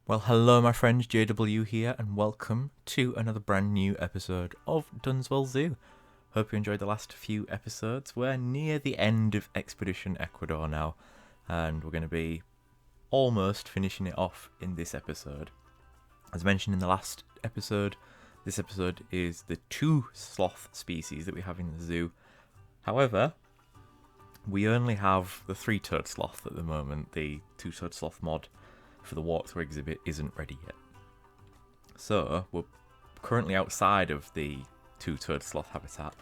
Well, hello, my friends, JW here, and welcome to another brand new episode of Dunswell Zoo. Hope you enjoyed the last few episodes. We're near the end of Expedition Ecuador now, and we're going to be almost finishing it off in this episode. As mentioned in the last episode, this episode is the 2 sloth species that we have in the zoo. However, we only have the 3-toed sloth at the moment. The 2-toed sloth mod for the walkthrough exhibit isn't ready yet. So we're currently outside of the 2-toed sloth habitat.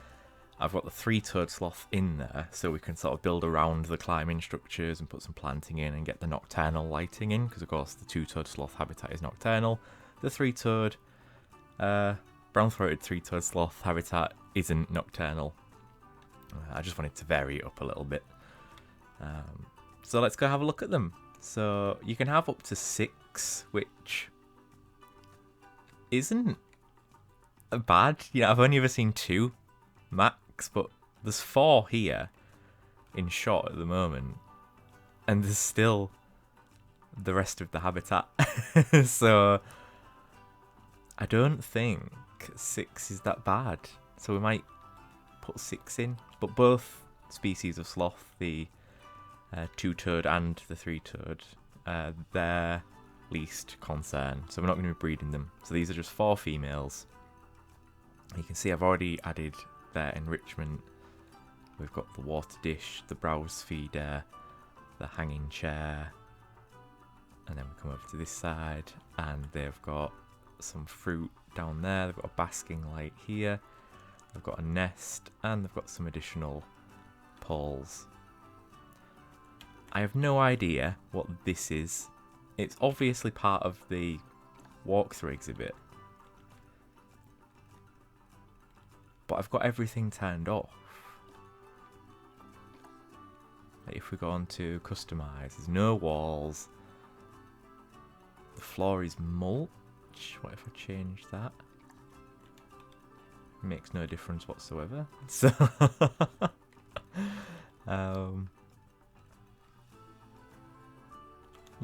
I've got the 3-toed sloth in there so we can sort of build around the climbing structures and put some planting in and get the nocturnal lighting in, because of course the 2-toed sloth habitat is nocturnal. The 3-toed brown-throated 3-toed sloth habitat isn't nocturnal. I just wanted to vary it up a little bit. So let's go have a look at them. So you can have up to 6, which isn't bad. I've only ever seen 2 max, but there's 4 here in shot at the moment, and there's still the rest of the habitat. So I don't think 6 is that bad. So we might put 6 in, but both species of sloth, the 2-toed and the 3-toed, they're least concern, so we're not going to be breeding them. So these are just 4 females. You can see I've already added their enrichment. We've got the water dish, the browse feeder, the hanging chair, and then we come over to this side and they've got some fruit down there. They've got a basking light here, they've got a nest, and they've got some additional poles. I have no idea what this is. It's obviously part of the walkthrough exhibit, but I've got everything turned off. If we go on to customize, there's no walls. The floor is mulch. What if I change that? Makes no difference whatsoever. So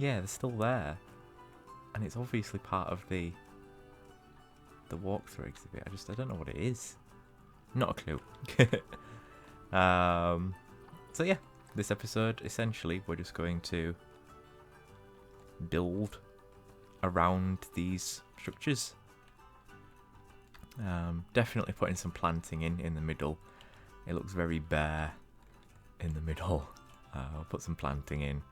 yeah, they're still there, and it's obviously part of the walkthrough exhibit. I don't know what it is. Not a clue. So yeah, this episode, essentially, we're just going to build around these structures. Definitely putting some planting in the middle. It looks very bare in the middle. I'll put some planting in.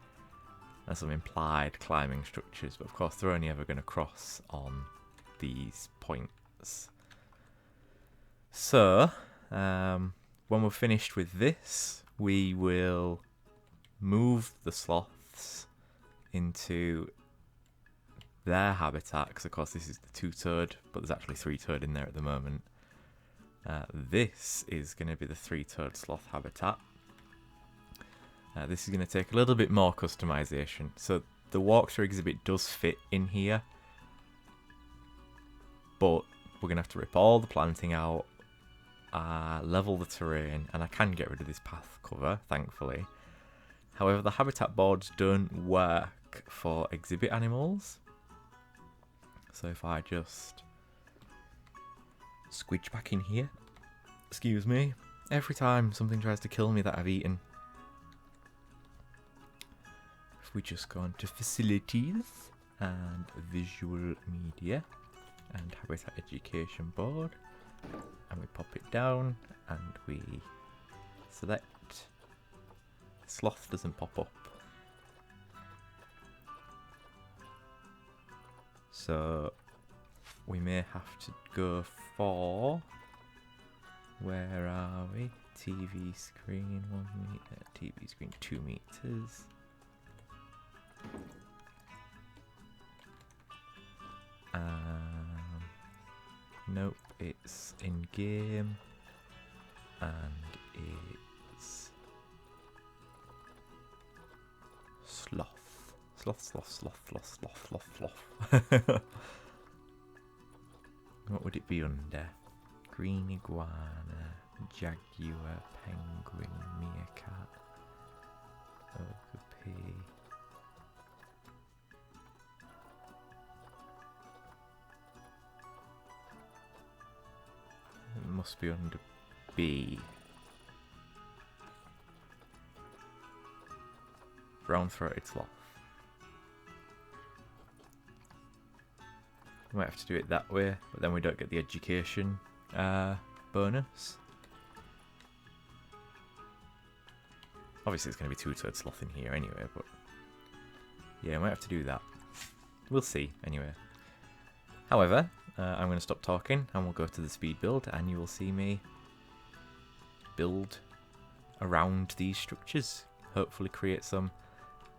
And some implied climbing structures, but of course they're only ever going to cross on these points. So, when we're finished with this, we will move the sloths into their habitat, because of course this is the 2-toed, but there's actually 3-toed in there at the moment. This is going to be the 3-toed sloth habitat. This is going to take a little bit more customization. So the walkthrough exhibit does fit in here, but we're going to have to rip all the planting out, level the terrain, and I can get rid of this path cover, thankfully. However, the habitat boards don't work for exhibit animals. So if I just squidge back in here, excuse me, every time something tries to kill me that I've eaten. We just go into facilities and visual media and habitat education board, and we pop it down and we select. Sloth doesn't pop up, so we may have to go for, where are we? TV screen 1 meter, TV screen 2 meters. Nope, it's in game, and it's sloth. Sloth. What would it be under? Green iguana, jaguar, penguin, meerkat, okapi. must be under B. Brown-throated sloth. We might have to do it that way, but then we don't get the education bonus. Obviously, it's going to be two-toed sloth in here anyway, but yeah, I might have to do that. We'll see, anyway. However, I'm going to stop talking and we'll go to the speed build, and you will see me build around these structures. Hopefully create some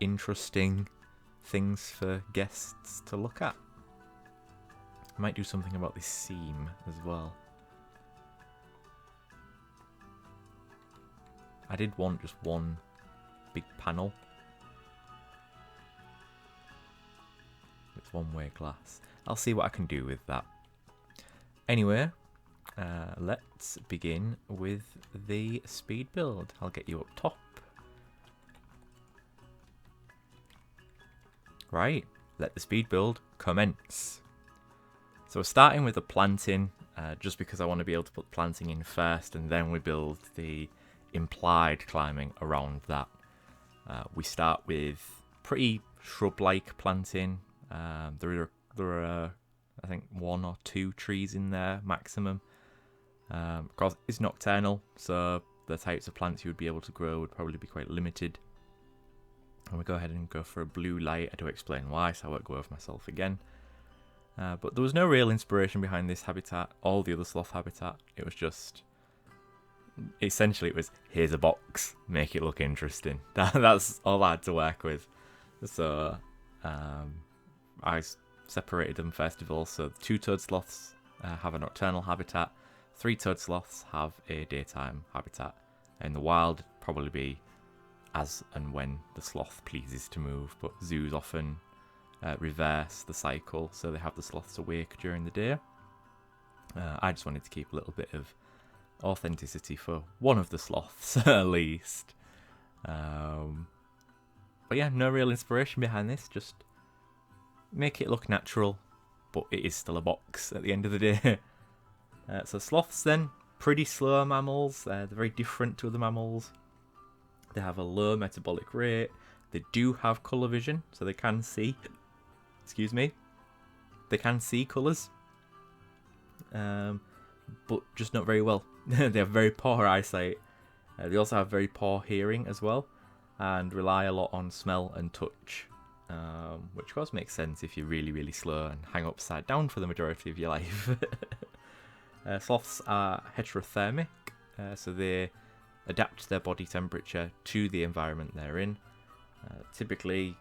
interesting things for guests to look at. I might do something about this seam as well. I did want just one big panel. It's one-way glass. I'll see what I can do with that. Anyway, let's begin with the speed build. I'll get you up top. Right, let the speed build commence. So we're starting with the planting, just because I want to be able to put planting in first, and then we build the implied climbing around that. We start with pretty shrub-like planting. There are I think 1 or 2 trees in there maximum. Of course, it's nocturnal, so the types of plants you would be able to grow would probably be quite limited. And we go ahead and go for a blue light. I do explain why, so I won't go over myself again. But there was no real inspiration behind this habitat or the other sloth habitat. It was just, essentially it was, here's a box, make it look interesting. That's all I had to work with. So I separated them first of all. So the two-toed sloths have a nocturnal habitat. Three-toed sloths have a daytime habitat. In the wild, probably be as and when the sloth pleases to move, but zoos often reverse the cycle, so they have the sloths awake during the day. I just wanted to keep a little bit of authenticity for one of the sloths at least. But yeah, no real inspiration behind this, just make it look natural, but it is still a box at the end of the day. So sloths then, pretty slow mammals. They're very different to other mammals. They have a low metabolic rate. They do have colour vision, so they can see. Excuse me. They can see colours, but just not very well. They have very poor eyesight. They also have very poor hearing as well, and rely a lot on smell and touch, which of course makes sense if you're really, really slow and hang upside down for the majority of your life. Sloths are heterothermic, so they adapt their body temperature to the environment they're in. Typically,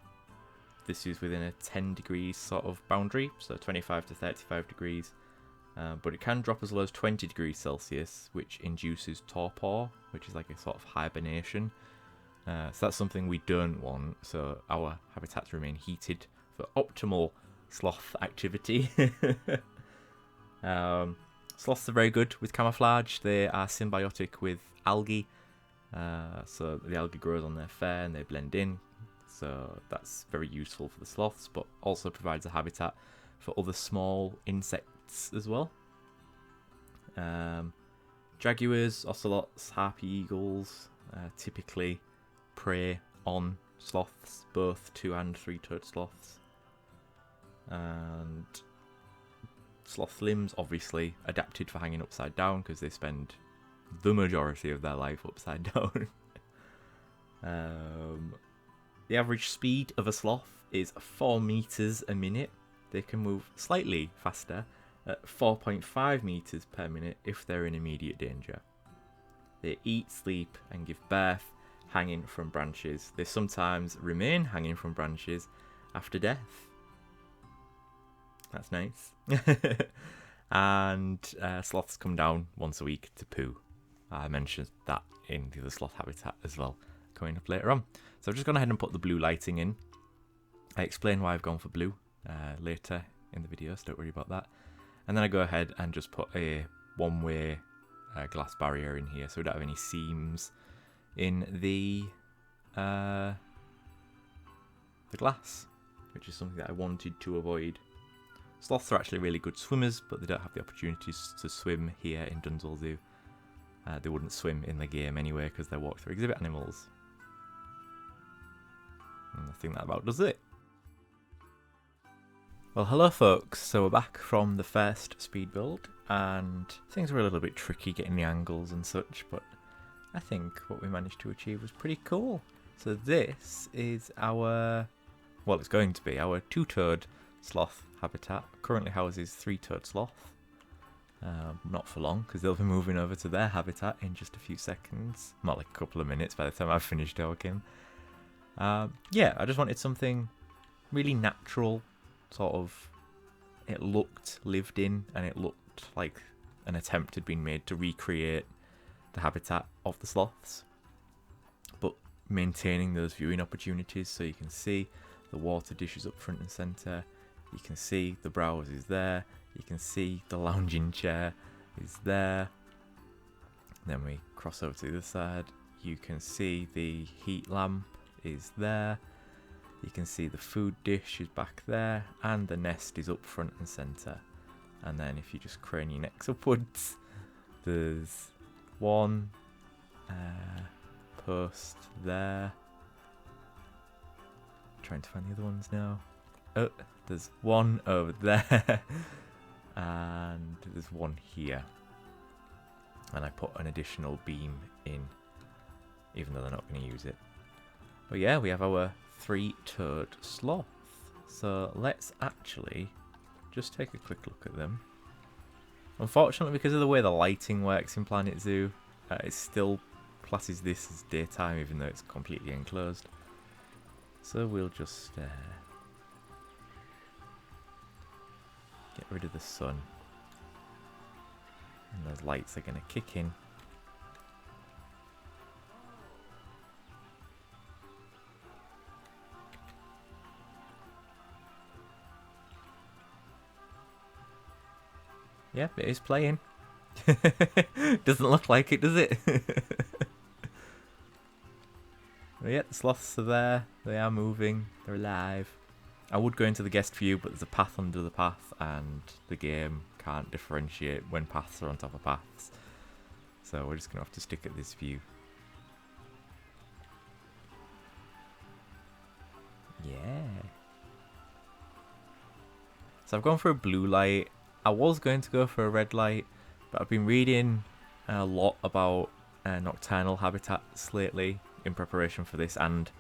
this is within a 10 degrees sort of boundary, so 25 to 35 degrees. But it can drop as low as 20 degrees Celsius, which induces torpor, which is like a sort of hibernation. So that's something we don't want, so our habitats remain heated for optimal sloth activity. Sloths are very good with camouflage. They are symbiotic with algae. So the algae grows on their fur and they blend in. So that's very useful for the sloths, but also provides a habitat for other small insects as well. Jaguars, ocelots, harpy eagles typically prey on sloths, both 2- and 3-toed sloths. And sloth limbs, obviously, adapted for hanging upside down because they spend the majority of their life upside down. The average speed of a sloth is 4 meters a minute. They can move slightly faster at 4.5 meters per minute if they're in immediate danger. They eat, sleep, and give birth hanging from branches. They sometimes remain hanging from branches after death. That's nice. And sloths come down once a week to poo. I mentioned that in the other sloth habitat as well, coming up later on. So I've just gone ahead and put the blue lighting in. I explain why I've gone for blue later in the video, so don't worry about that. And then I go ahead and just put a one-way glass barrier in here, so we don't have any seams in the glass, which is something that I wanted to avoid. Sloths are actually really good swimmers, but they don't have the opportunities to swim here in Dunswell Zoo. They wouldn't swim in the game anyway because they're walk-through exhibit animals. And I think that about does it. Well, hello folks, so we're back from the first speed build, and things were a little bit tricky getting the angles and such, but I think what we managed to achieve was pretty cool. So this is our, well, it's going to be our two-toed sloth habitat. Currently houses three-toed sloth. Not for long, because they'll be moving over to their habitat in just a few seconds. More like a couple of minutes by the time I've finished talking. Yeah, I just wanted something really natural, sort of. It looked lived in, and it looked like an attempt had been made to recreate the habitat of the sloths, but maintaining those viewing opportunities, so you can see the water dishes up front and centre, you can see the browse is there, you can see the lounging chair is there. Then we cross over to the other side, you can see the heat lamp is there, you can see the food dish is back there, and the nest is up front and centre. And then if you just crane your necks upwards, there's one post there. Trying to find the other ones now. Oh, there's one over there, and there's one here. And I put an additional beam in, even though they're not going to use it. But yeah, we have our three-toed sloth. So let's actually just take a quick look at them. Unfortunately, because of the way the lighting works in Planet Zoo, it still classes this as daytime, even though it's completely enclosed. So we'll just get rid of the sun. And those lights are going to kick in. Yep, it is playing. Doesn't look like it, does it? But yeah, the sloths are there. They are moving. They're alive. I would go into the guest view, but there's a path under the path, and the game can't differentiate when paths are on top of paths. So we're just going to have to stick at this view. Yeah. So I've gone for a blue light. I was going to go for a red light, but I've been reading a lot about nocturnal habitats lately in preparation for this, and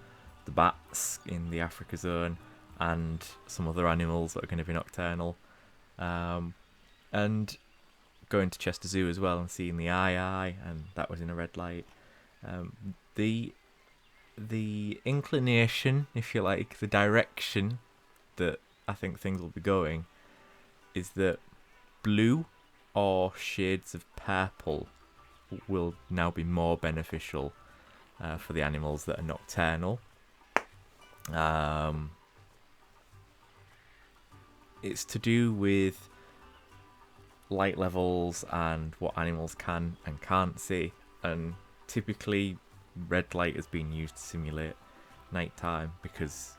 the bats in the Africa zone, and some other animals that are going to be nocturnal. And going to Chester Zoo as well and seeing the eye, and that was in a red light. The inclination, if you like, the direction that I think things will be going is that blue or shades of purple will now be more beneficial for the animals that are nocturnal. It's to do with light levels and what animals can and can't see, and typically red light has been used to simulate nighttime because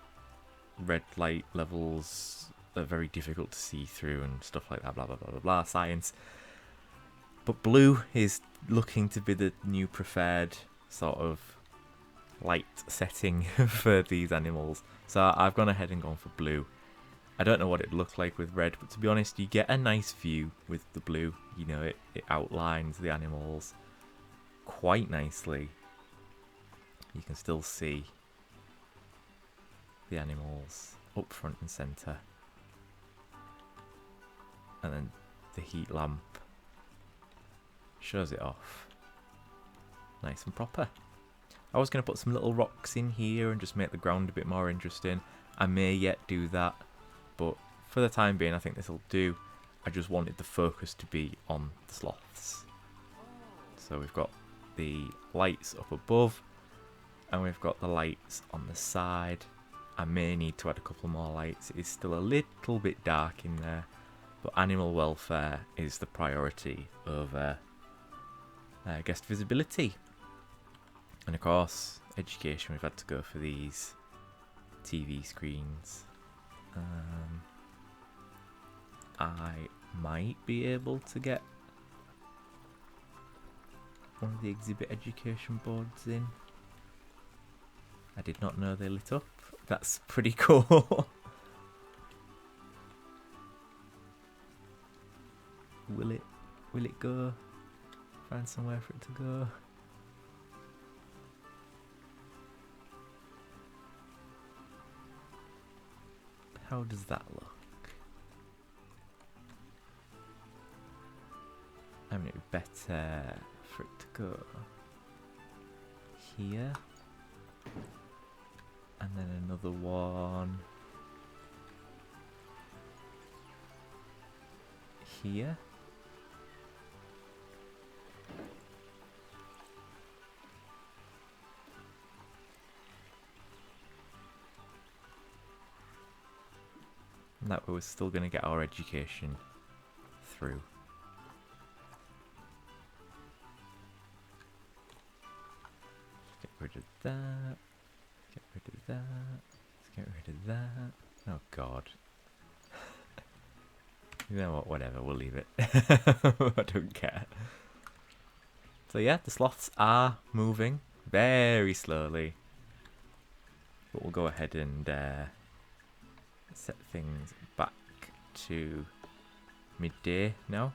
red light levels are very difficult to see through and stuff like that, blah blah blah blah blah, science. But blue is looking to be the new preferred sort of light setting for these animals, so I've gone ahead and gone for blue. I don't know what it'd look like with red, but to be honest, you get a nice view with the blue. You know, it outlines the animals quite nicely. You can still see the animals up front and centre. And then the heat lamp shows it off nice and proper. I was going to put some little rocks in here and just make the ground a bit more interesting. I may yet do that, but for the time being I think this will do. I just wanted the focus to be on the sloths. So we've got the lights up above, and we've got the lights on the side. I may need to add a couple more lights. It is still a little bit dark in there, but animal welfare is the priority over guest visibility. And of course, education, we've had to go for these TV screens. I might be able to get one of the exhibit education boards in. I did not know they lit up. That's pretty cool. Will it go? Find somewhere for it to go. How does that look? I mean, it would be better for it to go here. And then another one here. And that way we're still going to get our education through. Get rid of that. Get rid of that. Let's get rid of that. Oh god. You know what, whatever, we'll leave it. I don't care. So yeah, the sloths are moving very slowly. But we'll go ahead and set things back to midday now.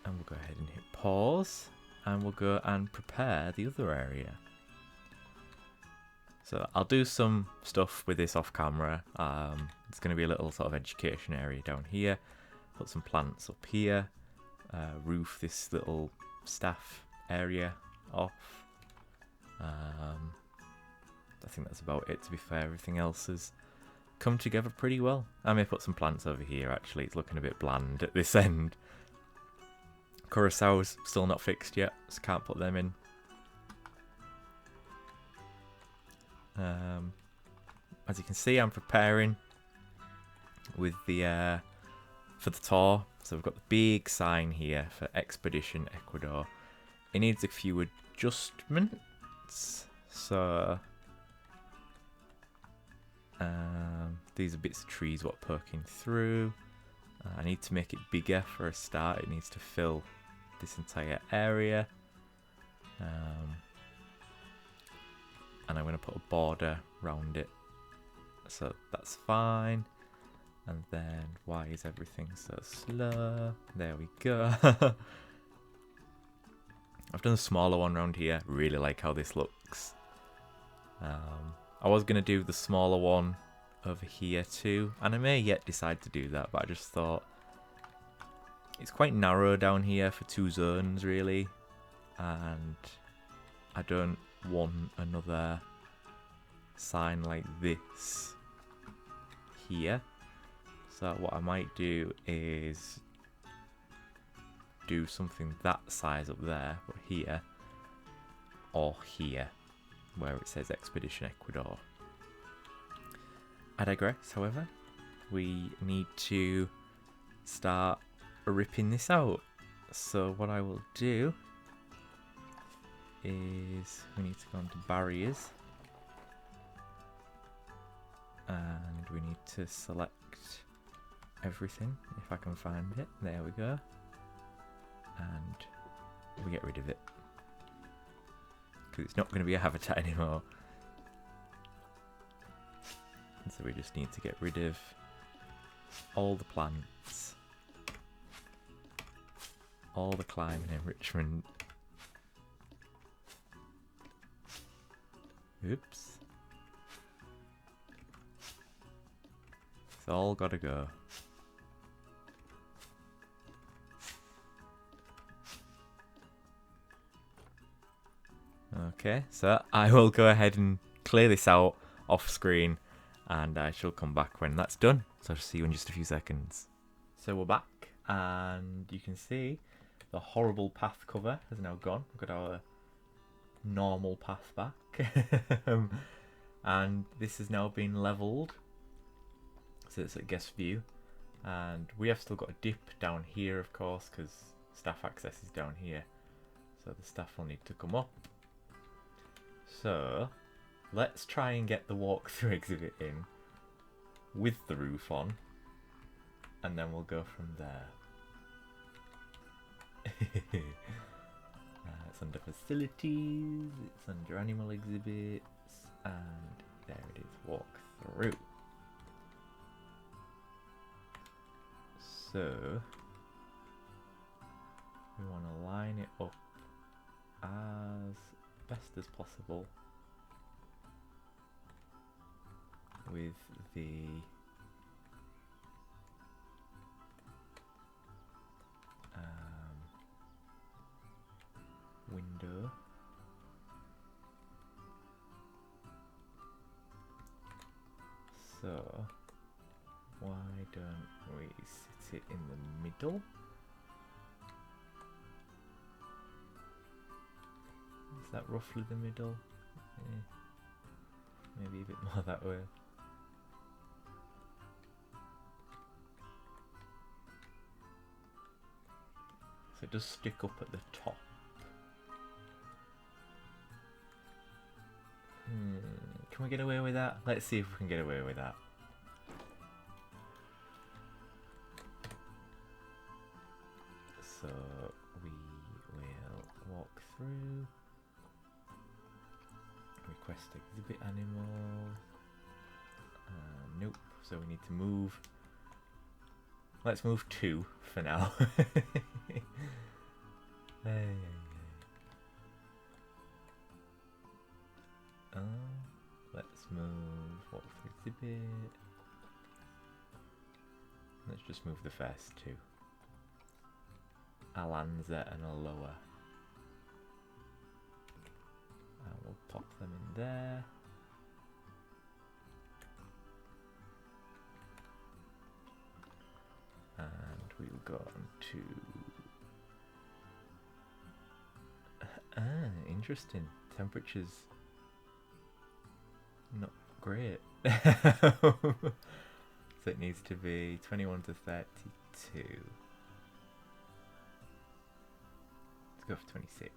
And we'll go ahead and hit pause. And we'll go and prepare the other area. So I'll do some stuff with this off camera. It's going to be a little sort of education area down here. Put some plants up here. Roof this little staff area off. I think that's about it, to be fair. Everything else has come together pretty well. I may put some plants over here actually. It's looking a bit bland at this end. Curacau's still not fixed yet, so can't put them in. As you can see, I'm preparing with the for the tour. So we've got the big sign here for Expedition Ecuador. It needs a few adjustments. So these are bits of trees what are poking through. I need to make it bigger for a start. It needs to fill this entire area. And I'm going to put a border around it. So that's fine. And then why is everything so slow? There we go. I've done a smaller one around here. Really like how this looks. I was going to do the smaller one over here too. And I may yet decide to do that. But I just thought it's quite narrow down here for two zones really. And I don't want another sign like this here. So what I might do is do something that size up there, but here or here where it says Expedition Ecuador. I digress, however. We need to start ripping this out. So what I will do is we need to go onto barriers and we need to select everything if I can find it. There we go. And we get rid of it because it's not going to be a habitat anymore. And so we just need to get rid of all the plants, all the climate enrichment. Oops. It's all gotta go. Okay, so I will go ahead and clear this out off screen and I shall come back when that's done. So I'll see you in just a few seconds. So we're back and you can see the horrible path cover has now gone. We've got our normal path back. And this has now been leveled, so it's at guest view, and we have still got a dip down here of course because staff access is down here, so the staff will need to come up. So let's try and get the walkthrough exhibit in with the roof on, and then we'll go from there. It's under facilities, it's under animal exhibits, and there it is, walkthrough. So we want to line it up as best as possible with the window. So why don't we sit it in the middle? Is that roughly the middle? Maybe a bit more that way. So it does stick up at the top. Can we get away with that? Let's see if we can get away with that. So we will walk through. Request exhibit animal. Nope. So we need to move. Let's move 2 for now. Let's move walk through exhibit. Let's just move the first 2. Alanza and a lower. And we'll pop them in there. And we'll go on to interesting. Temperatures not great. So it needs to be 21 to 32. Let's go for 26.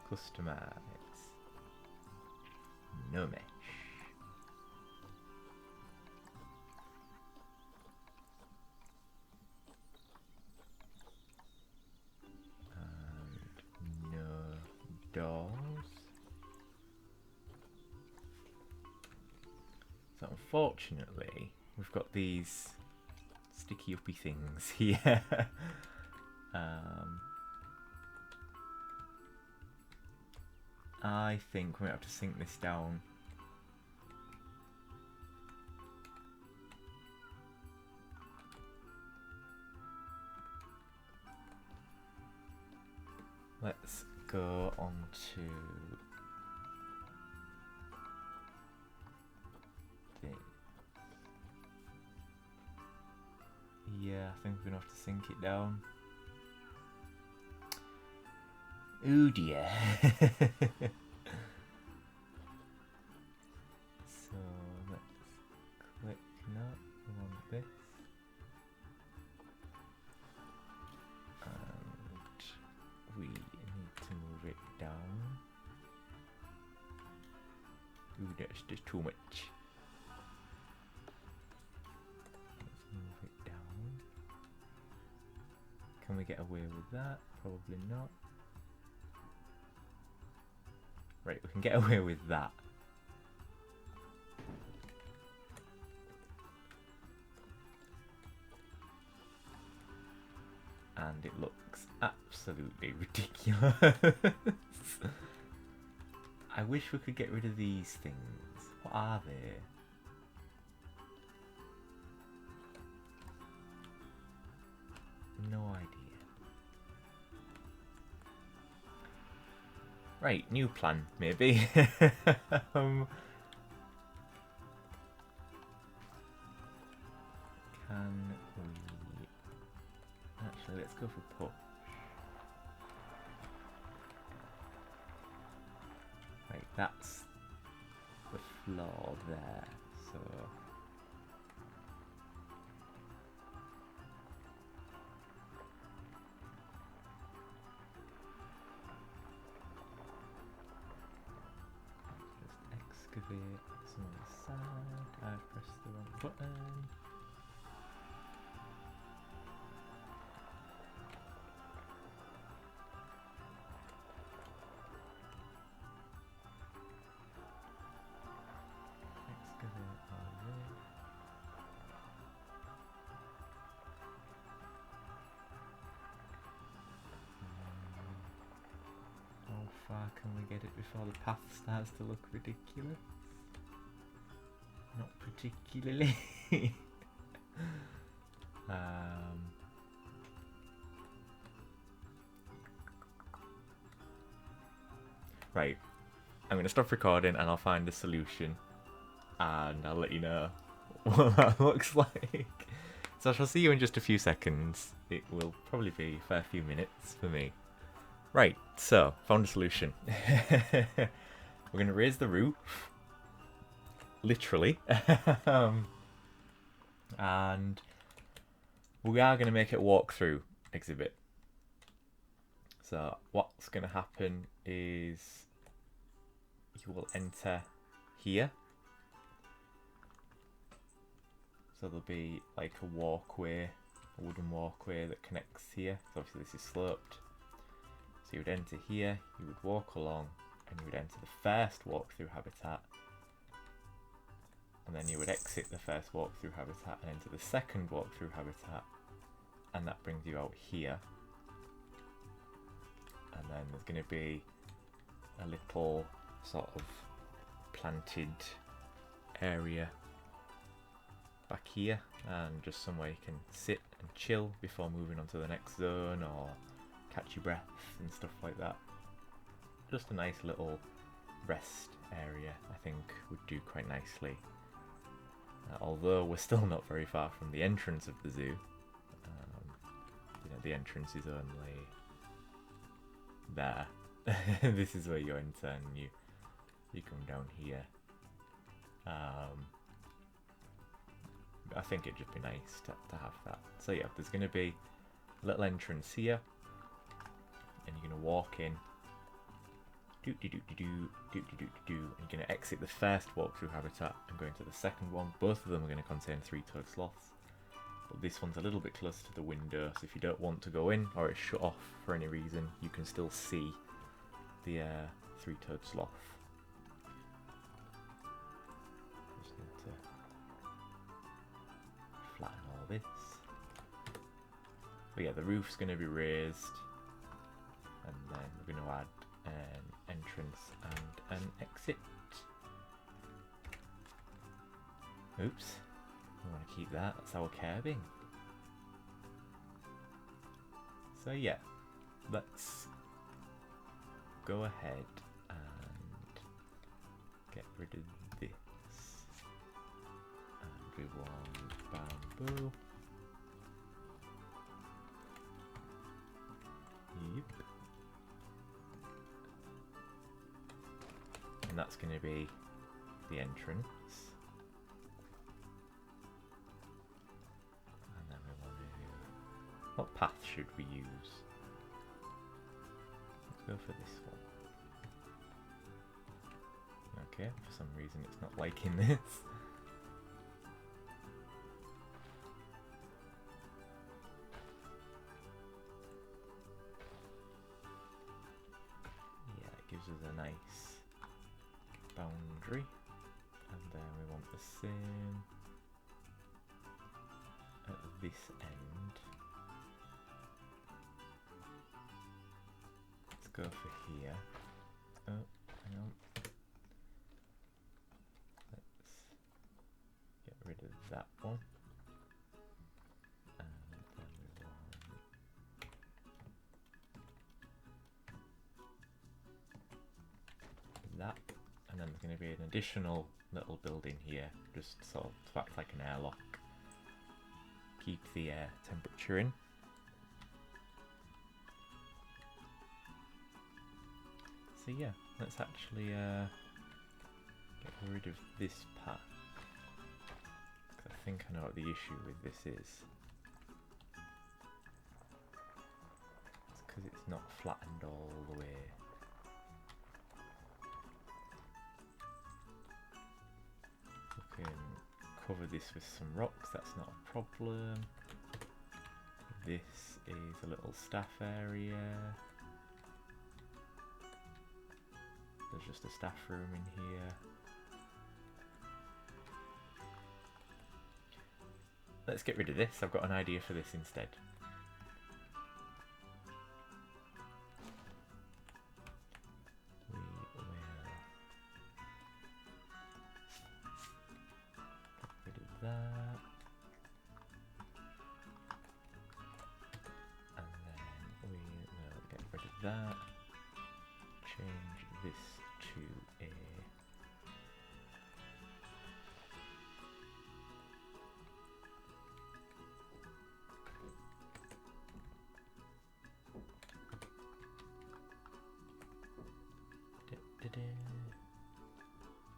Customize. No mesh. Doors. So unfortunately, we've got these sticky uppy things here. I think we have to sink this down. Let's go on to the... Yeah, I think we're gonna have to sink it down. Oh dear. So let's click, no, we want this. And we need to move it down. Ooh, that's just too much. Let's move it down. Can we get away with that? Probably not. Right, we can get away with that. And it looks absolutely ridiculous. I wish we could get rid of these things. What are they? No idea. Right, new plan, maybe. Can we... Actually, let's go for push. Right, that's the floor there, so... excavate some of the side. I've pressed the wrong button. Excavate all this. How far can we get it before the path starts to look ridiculous? Not particularly. Right, I'm going to stop recording and I'll find a solution and I'll let you know what that looks like. So I shall see you in just a few seconds. It will probably be a fair few minutes for me. Right, so found a solution. We're going to raise the roof, literally, and we are going to make it a walkthrough exhibit. So what's going to happen is you will enter here. So there'll be like a walkway, a wooden walkway that connects here. So obviously this is sloped. So you would enter here, you would walk along, and you would enter the first walkthrough habitat. And then you would exit the first walkthrough habitat and enter the second walkthrough habitat. And that brings you out here. And then there's going to be a little sort of planted area back here, and just somewhere you can sit and chill before moving on to the next zone or catch your breath and stuff like that. Just a nice little rest area, I think would do quite nicely. Although we're still not very far from the entrance of the zoo. You know, the entrance is only there. This is where you enter and you come down here. I think it'd just be nice to have that. So yeah, there's going to be a little entrance here, and you're going to walk in. And you're going to exit the first walkthrough habitat and go into the second one. Both of them are going to contain three-toed sloths. But this one's a little bit closer to the window, so if you don't want to go in or it's shut off for any reason, you can still see the three-toed sloth. Just need to flatten all this. But yeah, the roof's going to be raised, and then we're going to add an entrance and an exit. Oops. We want to keep that, that's our curbing. So yeah, let's go ahead and get rid of this. And we want bamboo. Yep. And that's going to be the entrance. What path should we use? Let's go for this one. Okay, for some reason it's not liking this. Yeah, it gives us a nice boundary. And then we want the same at this end. Go for here. Oh, hang on. Let's get rid of that one. And then we want that. And then there's going to be an additional little building here, just sort of to act like an airlock. Keep the air temperature in. So yeah, let's actually get rid of this part. I think I know what the issue with this is. It's because it's not flattened all the way. cover this with some rocks, that's not a problem. This is a little staff area. There's just a staff room in here. Let's get rid of this, I've got an idea for this instead. We will get rid of that. And then we will get rid of that. Change this to a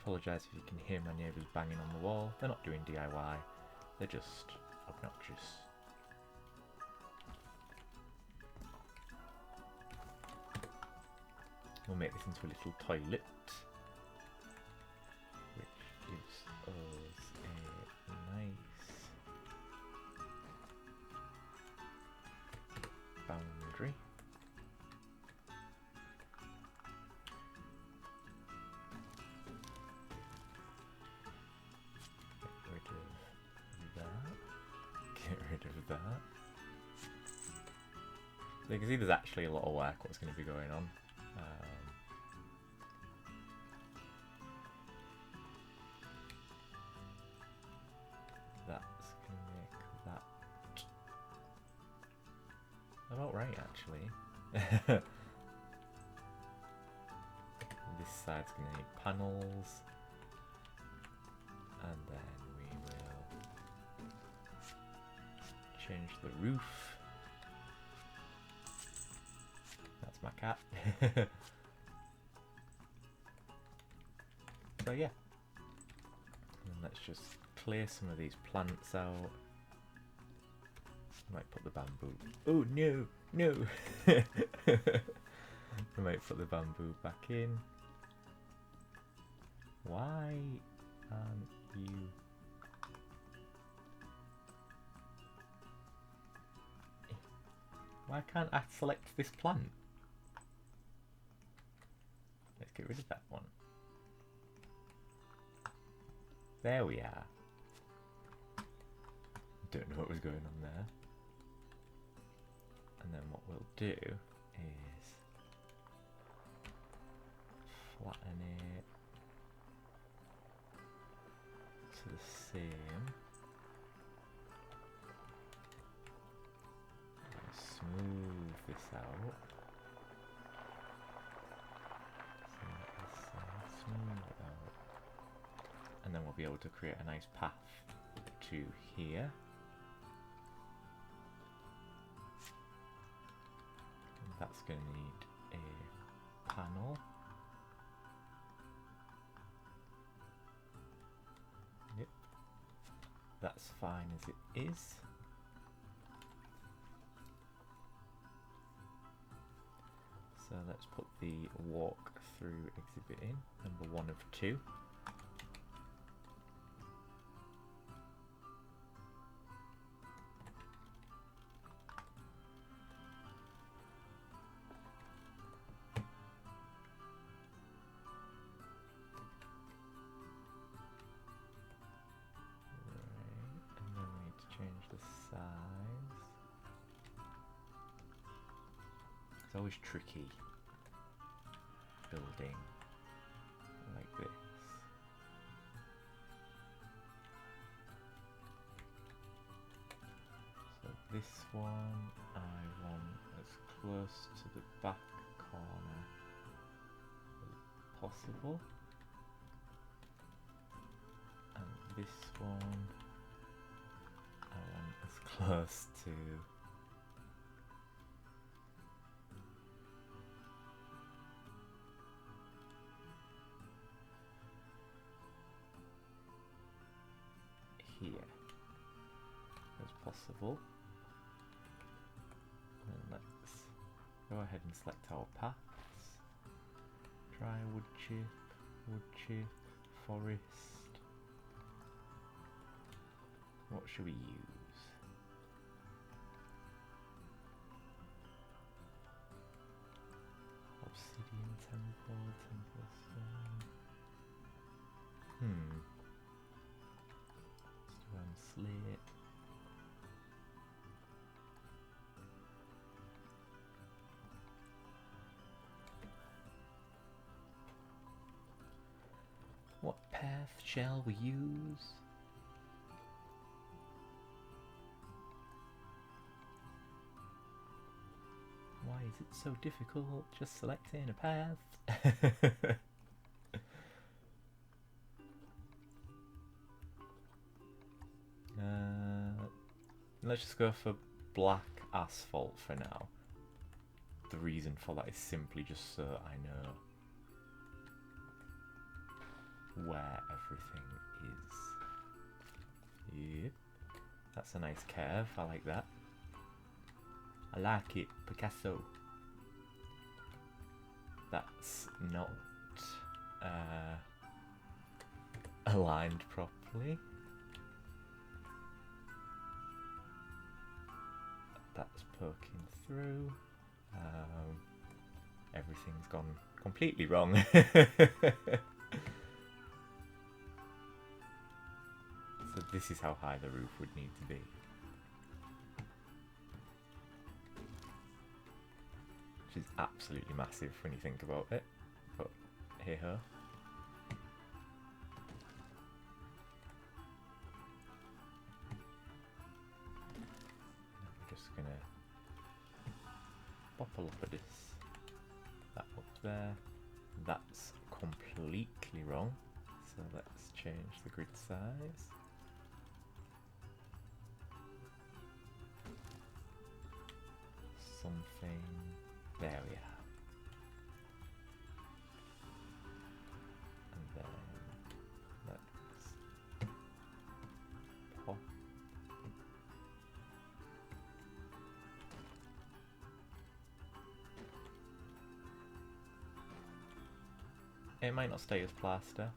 Apologise if you can hear my neighbours banging on the wall. They're not doing DIY, they're just obnoxious. We'll make this into a little toilet, which gives us a nice boundary. Get rid of that. So you can see there's actually a lot of work what's going to be going on. That's going to make that about right, actually. This side's going to need panels, and then we will change the roof. That's my cat. So yeah, and let's just clear some of these plants out. Might put the bamboo. Oh no, no! I might put the bamboo back in. Why aren't you? Why can't I select this plant? Let's get rid of that one. There we are. Don't know what was going on there. And then what we'll do is flatten it to the same. Smooth this out. Smooth it out. And then we'll be able to create a nice path to here. And that's going to need a panel. Yep. That's fine as it is. So let's put the walk through exhibit in, number 1 of 2. It's always tricky building like this. So this one I want as close to the back corner as possible. And this one I want as close to here as possible. And let's go ahead and select our paths. Dry wood chip, forest. What should we use? Obsidian temple stone. Slate. What path shall we use? Why is it so difficult just selecting a path? Let's just go for black asphalt for now. The reason for that is simply just so I know where everything is. Yep. That's a nice curve, I like that. I like it, Picasso. That's not aligned properly. That's poking through. Everything's gone completely wrong. So this is how high the roof would need to be. Which is absolutely massive when you think about it. But hey ho. I'm just gonna pop a lot of this. That up there. That's completely wrong. So let's change the grid size. Something. There we are. And then let's pop. It might not stay as plaster.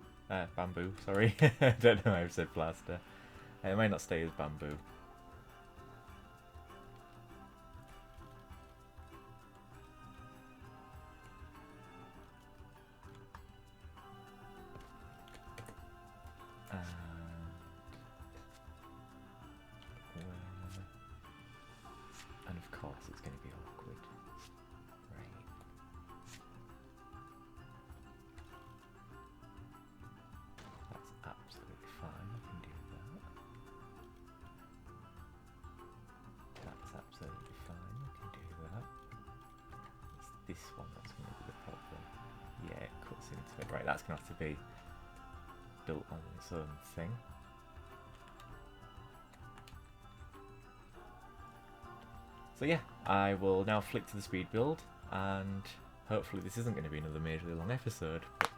Bamboo, sorry. I don't know why I've said plaster. It might not stay as bamboo. And of course it's going to be awkward. Right. That's absolutely fine, I can do that. That's absolutely fine, I can do that. It's this one that's going to be the problem. Yeah, it cuts into it. Right, that's going to have to be built on its own thing. So yeah, I will now flick to the speed build, and hopefully this isn't going to be another majorly long episode, but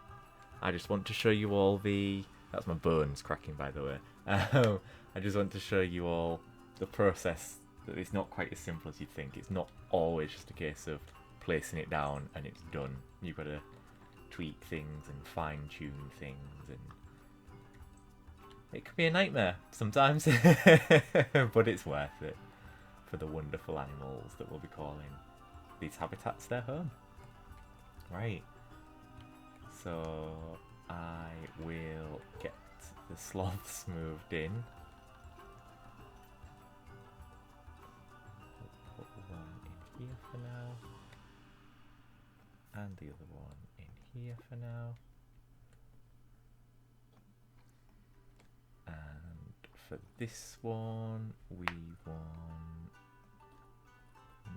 I just want to show you all the... That's my bones cracking, by the way. I just want to show you all the process, that it's not quite as simple as you'd think. It's not always just a case of placing it down and it's done. You've got to tweak things and fine-tune things, and it could be a nightmare sometimes, but it's worth it for the wonderful animals that will be calling these habitats their home. Right, so I will get the sloths moved in. We'll put one in here for now, and the other one in here for now. And for this one, we want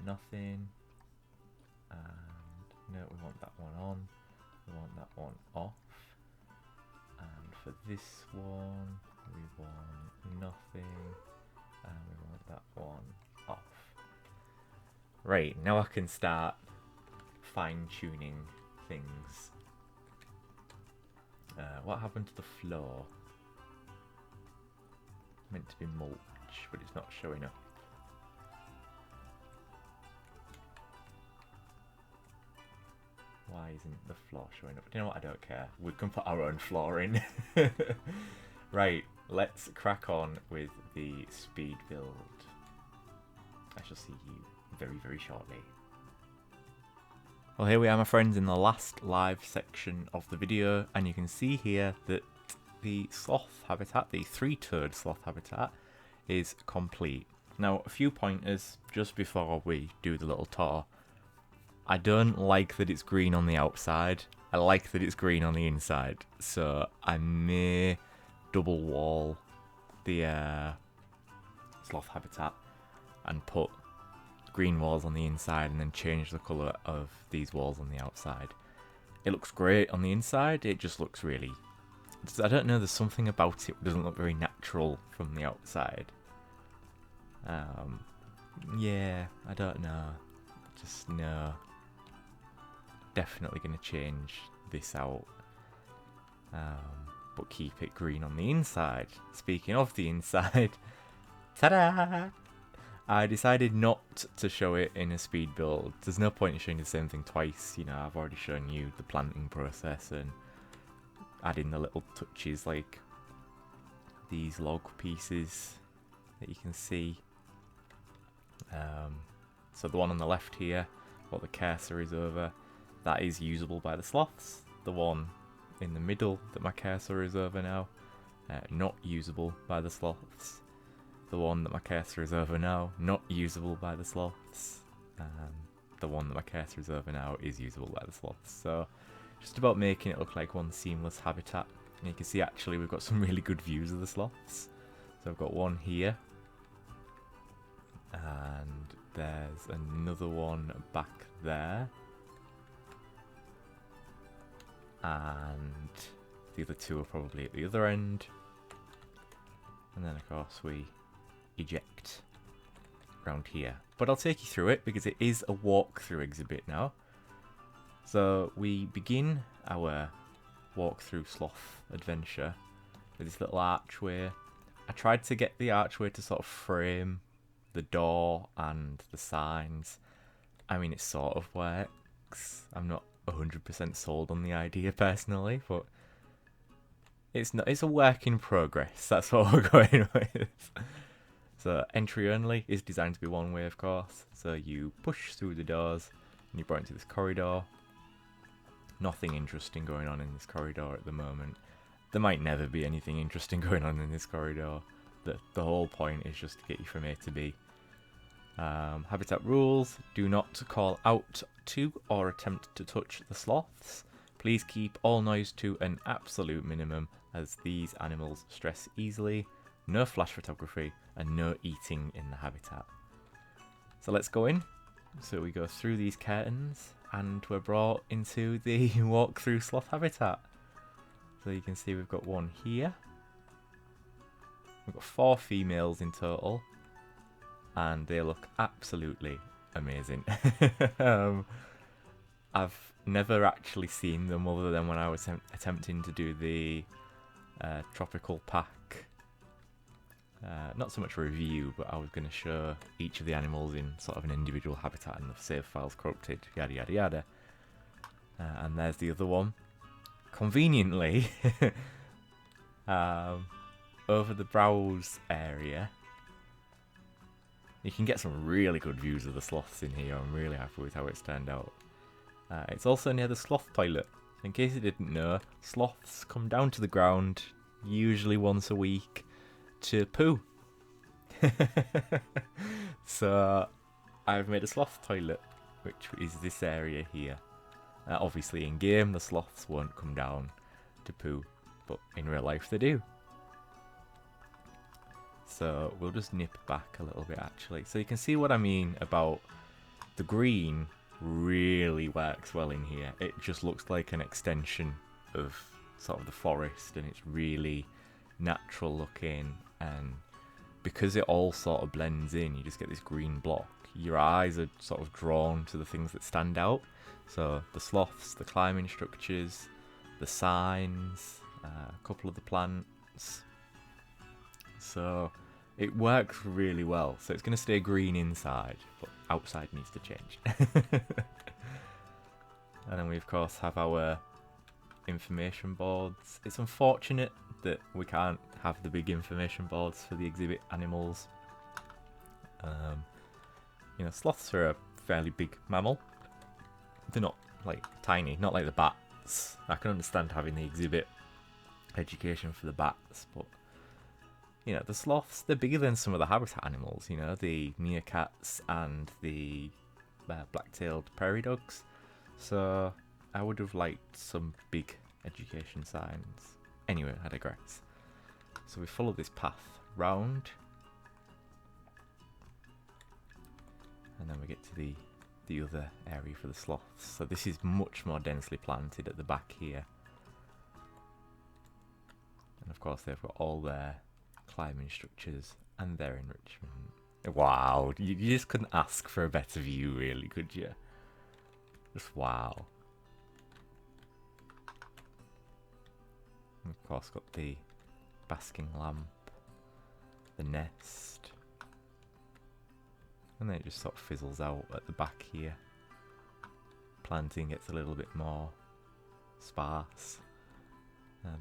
nothing, and no, we want that one on, we want that one off, and for this one we want nothing, and we want that one off. Right, now I can start fine-tuning things. What happened to the floor? Meant to be mulch, but it's not showing up. Why isn't the floor showing up? You know what, I don't care. We can put our own floor in. Right, let's crack on with the speed build. I shall see you very, very shortly. Well, here we are, my friends, in the last live section of the video, and you can see here that the sloth habitat, the three-toed sloth habitat, is complete. Now, a few pointers just before we do the little tour. I don't like that it's green on the outside. I like that it's green on the inside. So I may double wall the sloth habitat and put green walls on the inside and then change the colour of these walls on the outside. It looks great on the inside, it just looks really... I don't know, there's something about it that doesn't look very natural from the outside. Yeah, I don't know. Just no. Definitely going to change this out. But keep it green on the inside. Speaking of the inside, ta-da! I decided not to show it in a speed build. There's no point in showing the same thing twice. You know, I've already shown you the planting process and adding the little touches like these log pieces that you can see. So the one on the left here, what the cursor is over, that is usable by the sloths. The one in the middle that my cursor is over now, not usable by the sloths. The one that my cursor is over now, not usable by the sloths. The one that my cursor is over now is usable by the sloths. So just about making it look like one seamless habitat. And you can see actually we've got some really good views of the sloths. So I've got one here. And there's another one back there. And the other two are probably at the other end. And then of course we eject around here. But I'll take you through it because it is a walkthrough exhibit now. So we begin our walkthrough sloth adventure with this little archway. I tried to get the archway to sort of frame the door and the signs. I mean, it sort of works. I'm not 100% sold on the idea personally, but it's a work in progress. That's what we're going with. So entry only is designed to be one way, of course. So you push through the doors and you're brought into this corridor. Nothing interesting going on in this corridor at the moment. There might never be anything interesting going on in this corridor. The whole point is just to get you from A to B. Habitat rules: do not call out to or attempt to touch the sloths. Please keep all noise to an absolute minimum as these animals stress easily. No flash photography and no eating in the habitat. So let's go in. So we go through these curtains and we're brought into the walk-through sloth habitat. So you can see we've got one here. We've got 4 females in total. And they look absolutely amazing. I've never actually seen them other than when I was attempting to do the tropical pack. Not so much review, but I was going to show each of the animals in sort of an individual habitat and the save files corrupted, yada yada yada. And there's the other one. Conveniently, over the browse area, you can get some really good views of the sloths in here. I'm really happy with how it's turned out. It's also near the sloth toilet. In case you didn't know, sloths come down to the ground, usually once a week, to poo. So I've made a sloth toilet, which is this area here. Obviously in game the sloths won't come down to poo, but in real life they do. So we'll just nip back a little bit actually. So you can see what I mean about the green really works well in here. It just looks like an extension of sort of the forest, and it's really natural looking, and because it all sort of blends in, you just get this green block. Your eyes are sort of drawn to the things that stand out. So the sloths, the climbing structures, the signs, a couple of the plants. So it works really well. So it's going to stay green inside, but outside needs to change. And then we of course have our information boards. It's unfortunate that we can't have the big information boards for the exhibit animals. Sloths are a fairly big mammal. They're not like tiny, not like the bats. I can understand having the exhibit education for the bats, but the sloths, they're bigger than some of the habitat animals, the meerkats and the black-tailed prairie dogs. So I would have liked some big education signs. Anyway, I digress. So we follow this path round, and then we get to the other area for the sloths. So this is much more densely planted at the back here. And of course they've got all their climbing structures and their enrichment. Wow, you just couldn't ask for a better view, really, could you? Just wow. And of course got the basking lamp, the nest, and then it just sort of fizzles out at the back here. Planting gets a little bit more sparse.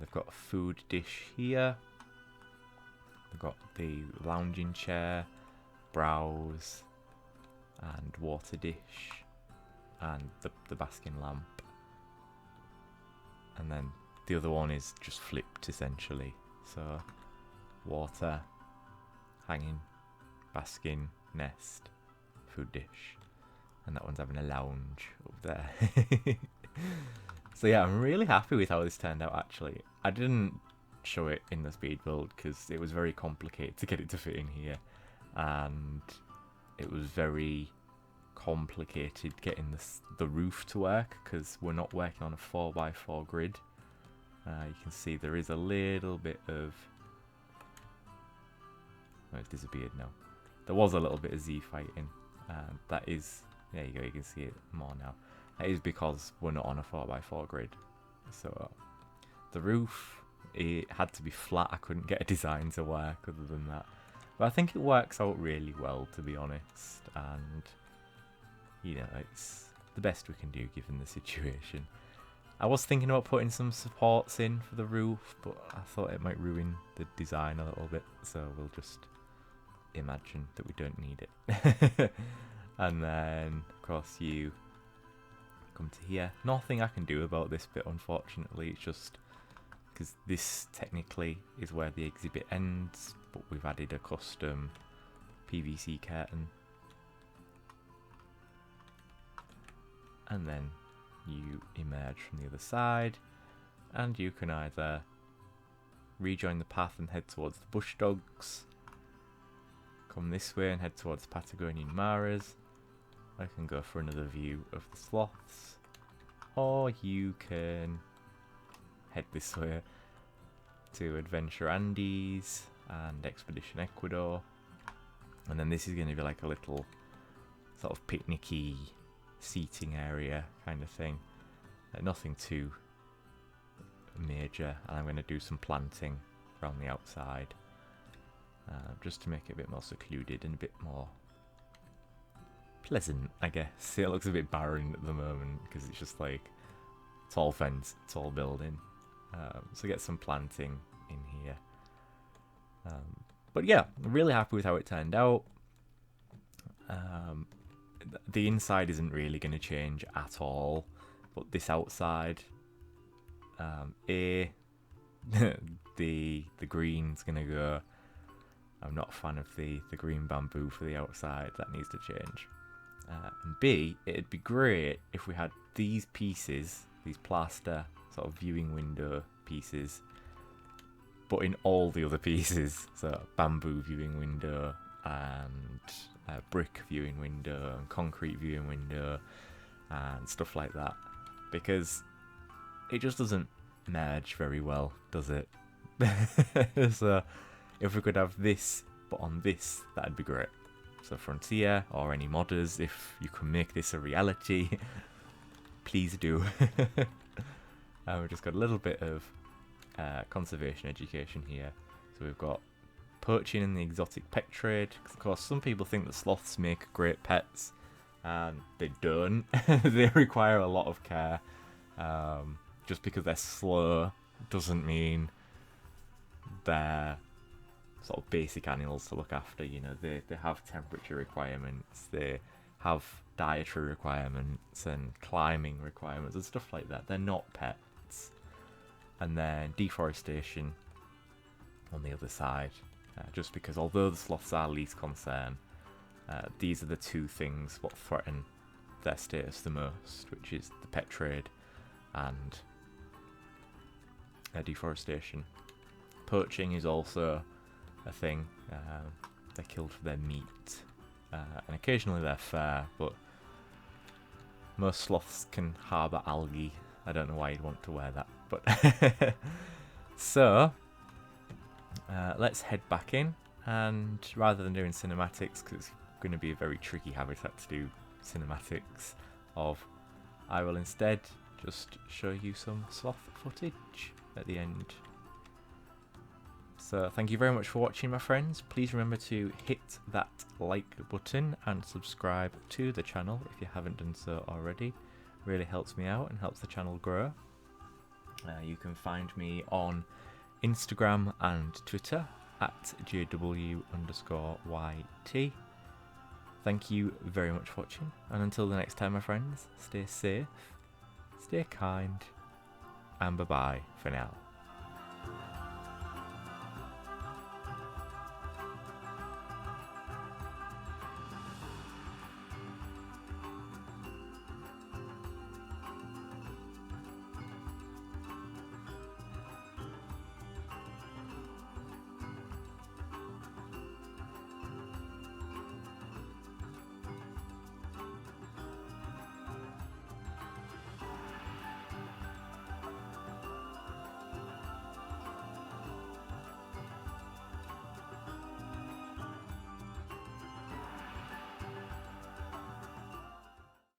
They've got a food dish here. They've got the lounging chair, browse, and water dish, and the basking lamp. And then the other one is just flipped, essentially. So, water, hanging, basking, nest, food dish. And that one's having a lounge up there. So yeah, I'm really happy with how this turned out, actually. I didn't show it in the speed build because it was very complicated to get it to fit in here. And it was very complicated getting the roof to work because we're not working on a 4x4 grid. You can see there is a little bit of... Oh, it's disappeared now. There was a little bit of Z fighting. That is... There you go, you can see it more now. That is because we're not on a 4x4 grid. So the roof, it had to be flat. I couldn't get a design to work other than that. But I think it works out really well, to be honest. And, it's the best we can do given the situation. I was thinking about putting some supports in for the roof, but I thought it might ruin the design a little bit. So we'll just imagine that we don't need it. And then, of course, you come to here. Nothing I can do about this bit, unfortunately. It's just because this technically is where the exhibit ends, but we've added a custom PVC curtain. And then you emerge from the other side, and you can either rejoin the path and head towards the bush dogs, come this way and head towards Patagonian maras. I can go for another view of the sloths, or you can head this way to Adventure Andes and Expedition Ecuador, and then this is going to be like a little sort of picnicky seating area kind of thing. Nothing too major, and I'm going to do some planting around the outside just to make it a bit more secluded and a bit more pleasant, I guess. It looks a bit barren at the moment because it's just like tall fence, tall building. So get some planting in here. But yeah, I'm really happy with how it turned out. The inside isn't really going to change at all, but this outside, the green's going to go. I'm not a fan of the green bamboo for the outside. That needs to change. And B, it'd be great if we had these pieces, these plaster sort of viewing window pieces, but in all the other pieces. So bamboo viewing window and brick viewing window and concrete viewing window and stuff like that, because it just doesn't merge very well, does it? So if we could have this but on this, that'd be great. So Frontier or any modders, if you can make this a reality, please do. We've just got a little bit of conservation education here. So we've got poaching in the exotic pet trade. Of course, some people think that sloths make great pets, and they don't. They require a lot of care. Just because they're slow doesn't mean they're sort of basic animals to look after. You know, they have temperature requirements, they have dietary requirements and climbing requirements and stuff like that. They're not pets. And then deforestation on the other side, just because although the sloths are least concern, these are the two things what threaten their status the most, which is the pet trade and deforestation. Poaching is also a thing. They're killed for their meat, and occasionally their fur, but most sloths can harbour algae. I don't know why you'd want to wear that, but so let's head back in, and rather than doing cinematics, because it's going to be a very tricky habitat to do cinematics of, I will instead just show you some sloth footage at the end. So thank you very much for watching, my friends. Please remember to hit that like button and subscribe to the channel if you haven't done so already. Really helps me out and helps the channel grow. You can find me on Instagram and Twitter at JW_YT. Thank you very much for watching, and until the next time, my friends, stay safe, stay kind, and bye bye for now.